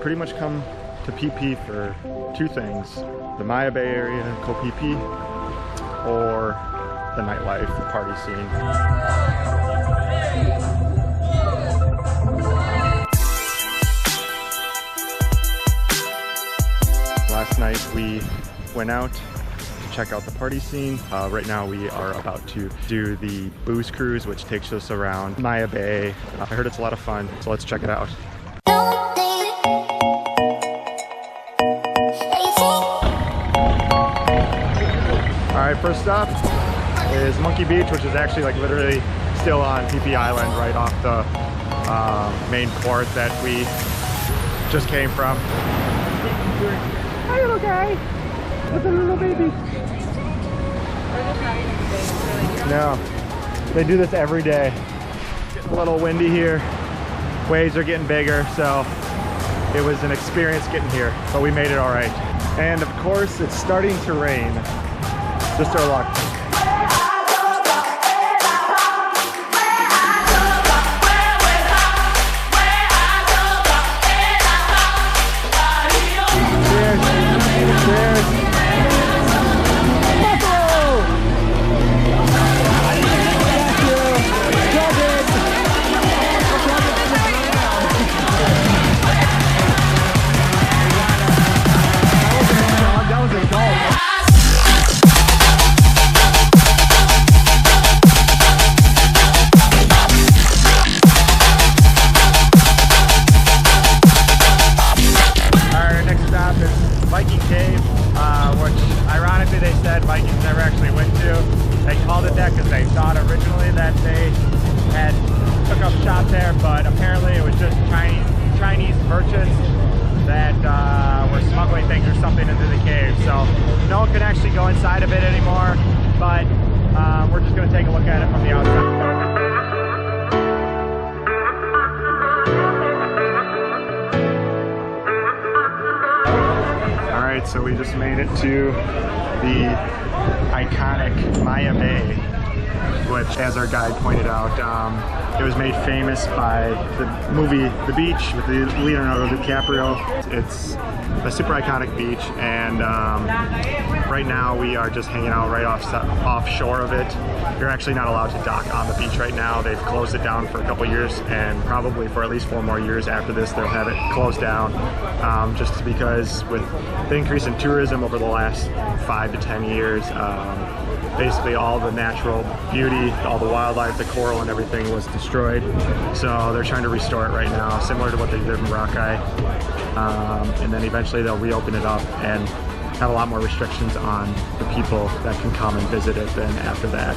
pretty much come to Phi Phi for two things: the Maya Bay area, Koh Phi Phi, or the nightlife, the party scene. Last night we went out to check out the party scene. Right now we are about to do the booze cruise, which takes us around Maya Bay. I heard it's a lot of fun, so let's check it out. Alright, first stop is Monkey Beach, which is actually like literally still on Phi Phi Island, right off the main port that we just came from. Hi little guy! Look at the little baby! No, they do this every day. Getting a little windy here. Waves are getting bigger, so it was an experience getting here, but we made it all right. And of course, it's starting to rain. Just our luck. Vikings never actually went to. They called it that because they thought originally that they had took up shop there, but apparently it was just Chinese merchants that were smuggling things or something into the cave. So no one can actually go inside of it anymore, but we're just going to take a look at it from the outside. Alright, so we just made it to the iconic Maya Bay, which, as our guide pointed out, it was made famous by the movie The Beach with Leonardo DiCaprio. It's a super iconic beach, and right now we are just hanging out right offshore of it. You're actually not allowed to dock on the beach right now. They've closed it down for a couple years, and probably for at least 4 more years after this they'll have it closed down, just because with the increase in tourism over the last 5 to 10 years, basically all the natural beauty, all the wildlife, the coral and everything was destroyed. So they're trying to restore it right now, similar to what they did in Boracay. And then eventually they'll reopen it up and have a lot more restrictions on the people that can come and visit it then after that.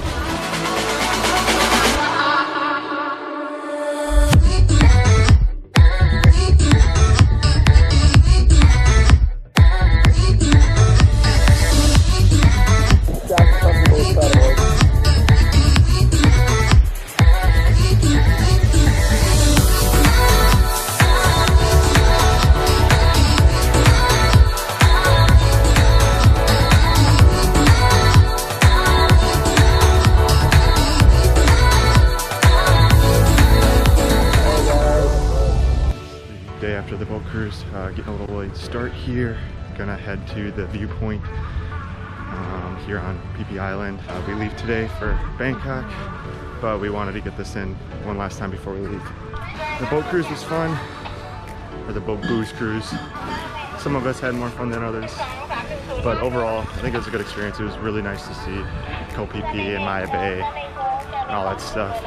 Day after the boat cruise, getting a little late start here. Gonna head to the viewpoint here on Phi Phi Island. We leave today for Bangkok, but we wanted to get this in one last time before we leave. The boat cruise was fun, or the boat booze cruise. Some of us had more fun than others, but overall I think it was a good experience. It was really nice to see Koh Phi Phi and Maya Bay and all that stuff.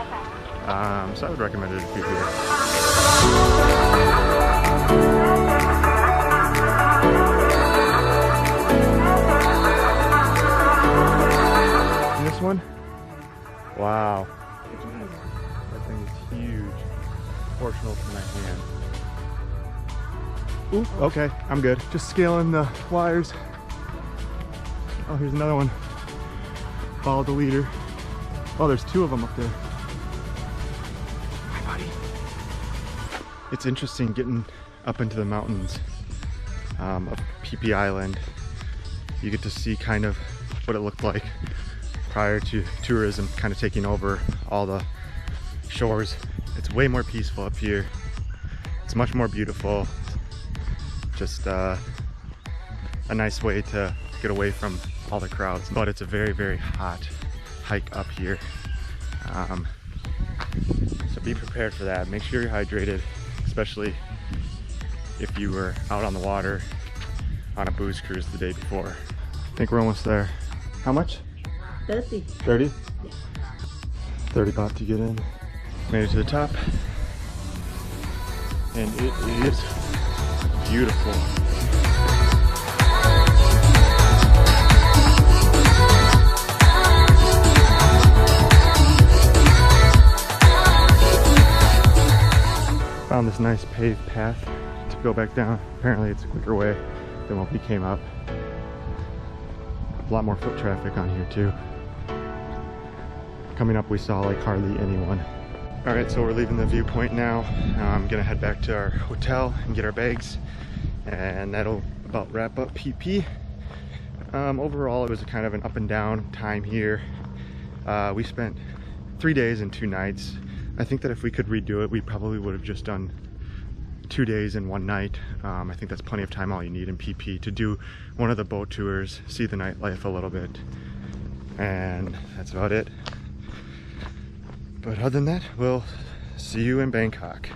So I would recommend it if you're here. This one? Wow. That thing is huge. Proportional to my hand. Ooh, okay, I'm good. Just scaling the wires. Oh, here's another one. Follow the leader. Oh, there's 2 of them up there. Hi, buddy. It's interesting getting up into the mountains of Phi Phi Island. You get to see kind of what it looked like prior to tourism kind of taking over all the shores. It's way more peaceful up here. It's much more beautiful. Just a nice way to get away from all the crowds. But it's a very, very hot hike up here. So be prepared for that. Make sure you're hydrated, especially if you were out on the water on a booze cruise the day before. I think we're almost there. How much? 30. 30? Yeah. 30 baht to get in. Made it to the top. And it is beautiful. Found this nice paved path to go back down. Apparently it's a quicker way than what we came up. A lot more foot traffic on here too. Coming up we saw like hardly anyone. Alright, so we're leaving the viewpoint now. I'm gonna head back to our hotel and get our bags, and that'll about wrap up PP. Overall it was a kind of an up and down time here. We spent 3 days and 2 nights. I think that if we could redo it, we probably would have just done 2 days and 1 night. I think that's plenty of time, all you need in PP to do one of the boat tours, see the nightlife a little bit, and that's about it. But other than that, we'll see you in Bangkok.